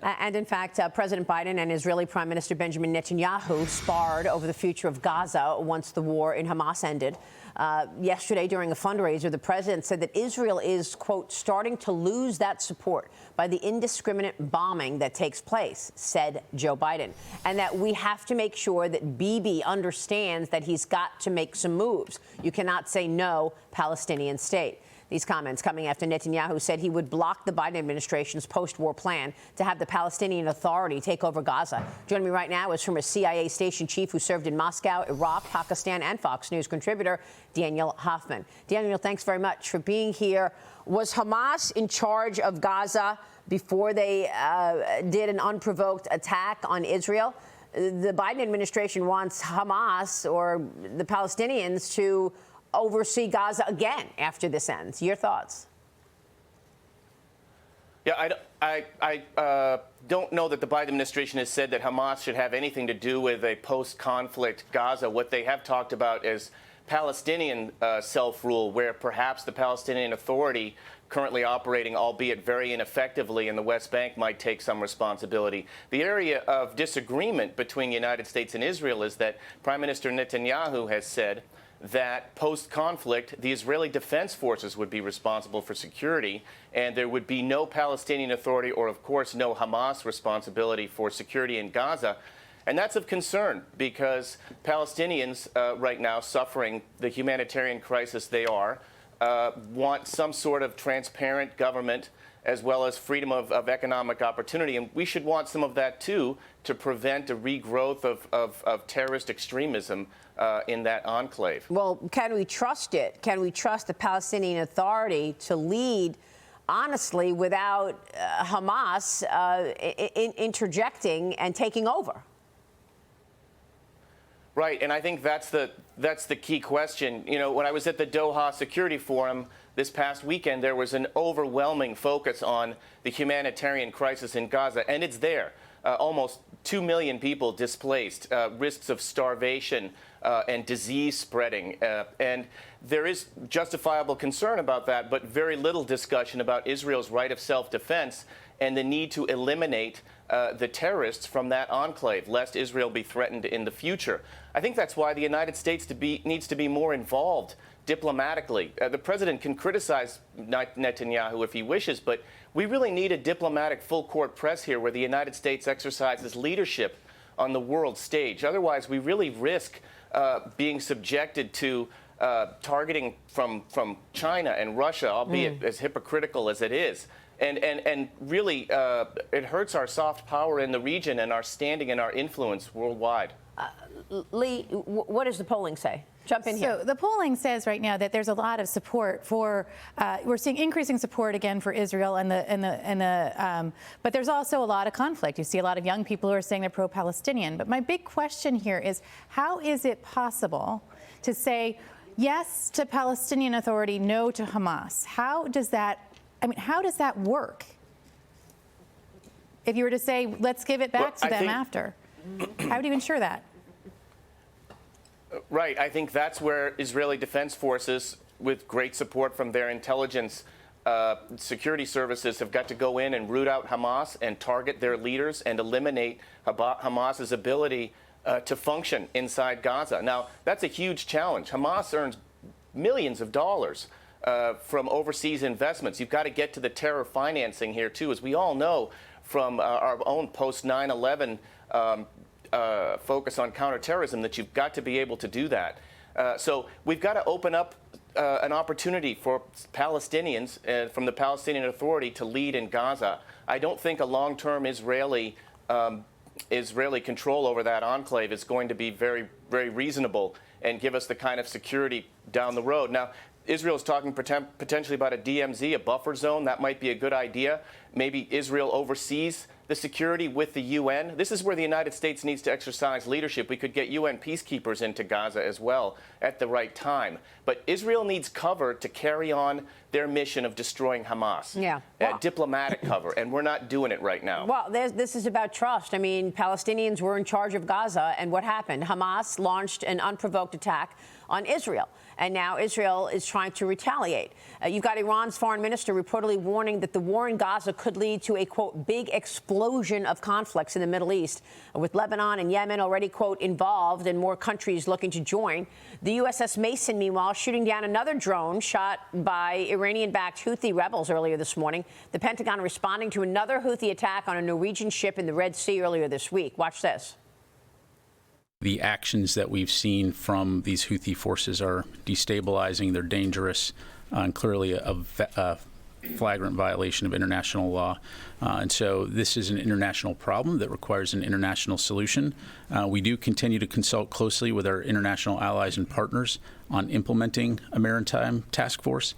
And in fact, President Biden and Israeli Prime Minister Benjamin Netanyahu sparred over the future of Gaza once the war in Hamas ended. Yesterday, during a fundraiser, the president said that Israel is, quote, starting to lose that support by the indiscriminate bombing that takes place, said Joe Biden, and that we have to make sure that Bibi understands that he's got to make some moves. You cannot say no, Palestinian state. These comments coming after Netanyahu said he would block the Biden administration's post-war plan to have the Palestinian Authority take over Gaza. Joining me right now is former CIA station chief who served in Moscow, Iraq, Pakistan, and Fox News contributor Dan Hoffman. Daniel, thanks very much for being here. Was Hamas in charge of Gaza before they did an unprovoked attack on Israel? The Biden administration wants Hamas or the Palestinians to oversee Gaza again after this ends. Your thoughts? Yeah, I don't know that the Biden administration has said that Hamas should have anything to do with a post-conflict Gaza. What they have talked about is Palestinian self-rule, where perhaps the Palestinian Authority, currently operating, albeit very ineffectively, in the West Bank, might take some responsibility. The area of disagreement between the United States and Israel is that Prime Minister Netanyahu has said that post-conflict, the Israeli Defense Forces would be responsible for security, and there would be no Palestinian Authority or, of course, no Hamas responsibility for security in Gaza. And that's of concern because Palestinians right now suffering the humanitarian crisis they are want some sort of transparent government as well as freedom of economic opportunity. And we should want some of that, too, to prevent a regrowth of terrorist extremism in that enclave. Well, can we trust it? Can we trust the Palestinian Authority to lead, honestly, without Hamas interjecting and taking over? Right, and I think that's the key question. You know, when I was at the Doha Security Forum this past weekend, there was an overwhelming focus on the humanitarian crisis in Gaza, and it's there. Almost 2 million people displaced, risks of starvation and disease spreading. And there is justifiable concern about that, but very little discussion about Israel's right of self-defense and the need to eliminate the terrorists from that enclave, lest Israel be threatened in the future. I think that's why the United States needs to be more involved diplomatically. The president can criticize Netanyahu if he wishes, but we really need a diplomatic full-court press here where the United States exercises leadership on the world stage. Otherwise, we really risk being subjected to targeting from China and Russia, albeit as hypocritical as it is. And really, it hurts our soft power in the region and our standing and our influence worldwide. Lee, what does the polling say? Jump in here. So the polling says right now that there's a lot of support for. We're seeing increasing support again for Israel, but there's also a lot of conflict. You see a lot of young people who are saying they're pro-Palestinian. But my big question here is, how is it possible to say yes to Palestinian Authority, no to Hamas? How does that? I mean, how does that work? If you were to say, let's give it back to them after, how do you ensure that? Right. I think that's where Israeli Defense Forces, with great support from their intelligence security services, have got to go in and root out Hamas and target their leaders and eliminate Hamas's ability to function inside Gaza. Now, that's a huge challenge. Hamas earns millions of dollars from overseas investments. You've got to get to the terror financing here, too. As we all know from our own post-9/11 focus on counterterrorism, that you've got to be able to do that. So we've got to open up an opportunity for Palestinians from the Palestinian Authority to lead in Gaza. I don't think a long-term Israeli control over that enclave is going to be very, very reasonable and give us the kind of security down the road. Now, Israel is talking potentially about a DMZ, a buffer zone. That might be a good idea. Maybe Israel oversees the security with the UN. This is where the United States needs to exercise leadership. We could get UN peacekeepers into Gaza as well at the right time. But Israel needs cover to carry on their mission of destroying Hamas. Yeah. Diplomatic cover, and we're not doing it right now. Well, this is about trust. I mean, Palestinians were in charge of Gaza, and what happened? Hamas launched an unprovoked attack on Israel, and now Israel is trying to retaliate. You've got Iran's foreign minister reportedly warning that the war in Gaza could lead to a, quote, big explosion explosion of conflicts in the Middle East, with Lebanon and Yemen already, quote, involved and more countries looking to join. The USS Mason, meanwhile, shooting down another drone shot by Iranian-backed Houthi rebels earlier this morning. The Pentagon responding to another Houthi attack on a Norwegian ship in the Red Sea earlier this week. Watch this. The actions that we've seen from these Houthi forces are destabilizing, they're dangerous, and clearly a flagrant violation of international law. And so this is an international problem that requires an international solution. We do continue to consult closely with our international allies and partners on implementing a maritime task force.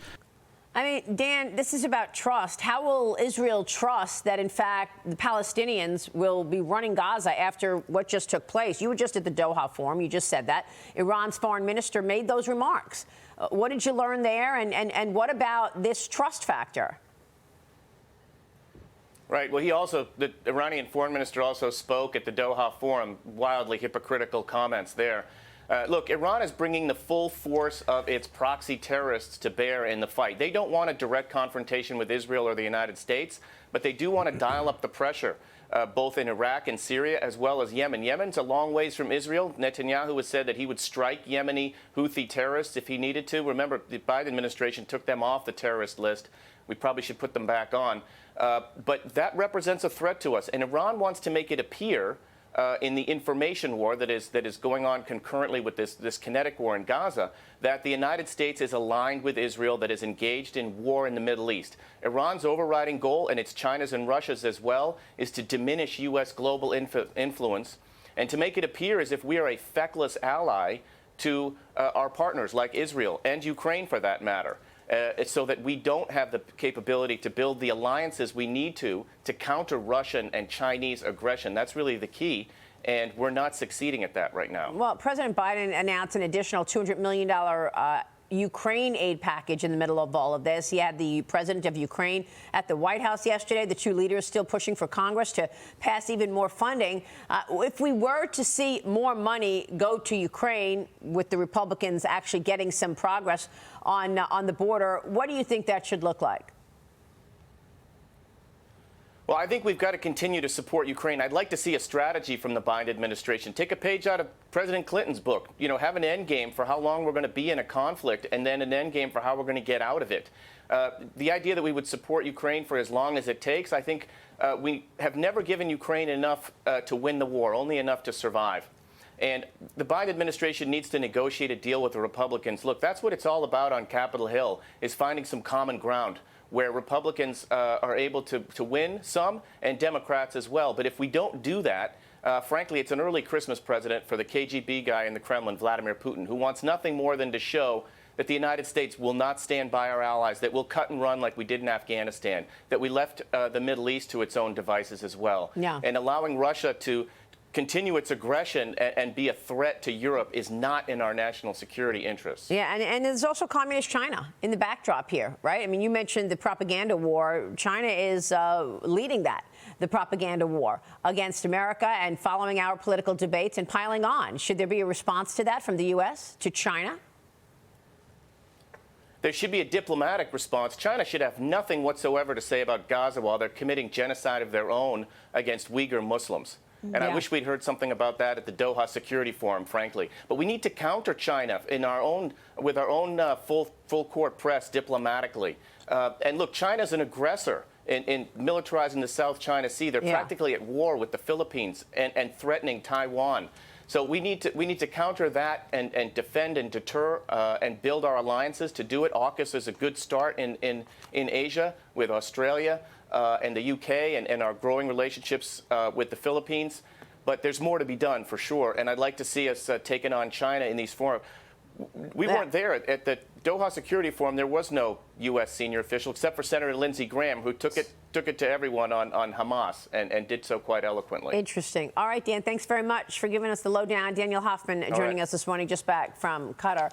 I mean, Dan, this is about trust. How will Israel trust that, in fact, the Palestinians will be running Gaza after what just took place? You were just at the Doha Forum. You just said that. Iran's foreign minister made those remarks. What did you learn there? And what about this trust factor? Right. Well, the Iranian foreign minister also spoke at the Doha Forum, wildly hypocritical comments there. Look, Iran is bringing the full force of its proxy terrorists to bear in the fight. They don't want a direct confrontation with Israel or the United States, but they do want to dial up the pressure, both in Iraq and Syria, as well as Yemen. Yemen's a long ways from Israel. Netanyahu has said that he would strike Yemeni Houthi terrorists if he needed to. Remember, the Biden administration took them off the terrorist list. We probably should put them back on. But that represents a threat to us. And Iran wants to make it appear in the information war that is going on concurrently with this kinetic war in Gaza, that the United States is aligned with Israel, that is engaged in war in the Middle East. Iran's overriding goal, and it's China's and Russia's as well, is to diminish U.S. global influence and to make it appear as if we are a feckless ally to our partners like Israel and Ukraine, for that matter. So that we don't have the capability to build the alliances we need to counter Russian and Chinese aggression. That's really the key, and we're not succeeding at that right now. Well, President Biden announced an additional $200 million Ukraine aid package in the middle of all of this. He had the president of Ukraine at the White House yesterday. The two leaders still pushing for Congress to pass even more funding. If we were to see more money go to Ukraine, with the Republicans actually getting some progress on the border, what do you think that should look like? Well, I think we've got to continue to support Ukraine. I'd like to see a strategy from the Biden administration. Take a page out of President Clinton's book. You know, have an end game for how long we're going to be in a conflict, and then an end game for how we're going to get out of it. The idea that we would support Ukraine for as long as it takes, I think we have never given Ukraine enough to win the war, only enough to survive. And the Biden administration needs to negotiate a deal with the Republicans. Look, that's what it's all about on Capitol Hill, is finding some common ground where Republicans are able to win some, and Democrats as well. But if we don't do that, frankly, it's an early Christmas present for the KGB guy in the Kremlin, Vladimir Putin, who wants nothing more than to show that the United States will not stand by our allies, that we'll cut and run like we did in Afghanistan, that we left the Middle East to its own devices as well. Yeah. And allowing Russia to continue its aggression and be a threat to Europe is not in our national security interests. Yeah, and there's also communist China in the backdrop here, right? I mean, you mentioned the propaganda war. China is leading the propaganda war against America and following our political debates and piling on. Should there be a response to that from the U.S. to China? There should be a diplomatic response. China should have nothing whatsoever to say about Gaza while they're committing genocide of their own against Uyghur Muslims. And I wish we'd heard something about that at the Doha Security Forum, frankly. But we need to counter China with our own full court press diplomatically. And look, China's an aggressor in militarizing the South China Sea. They're practically at war with the Philippines and threatening Taiwan. So we need to counter that and defend and deter and build our alliances to do it. AUKUS is a good start in Asia with Australia and the UK and our growing relationships with the Philippines. But there's more to be done for sure. And I'd like to see us taking on China in these forums. We weren't there at the Doha Security Forum. There was no U.S. senior official except for Senator Lindsey Graham, who took it to everyone on Hamas and did so quite eloquently. Interesting. All right, Dan, thanks very much for giving us the lowdown. Daniel Hoffman joining us this morning, just back from Qatar.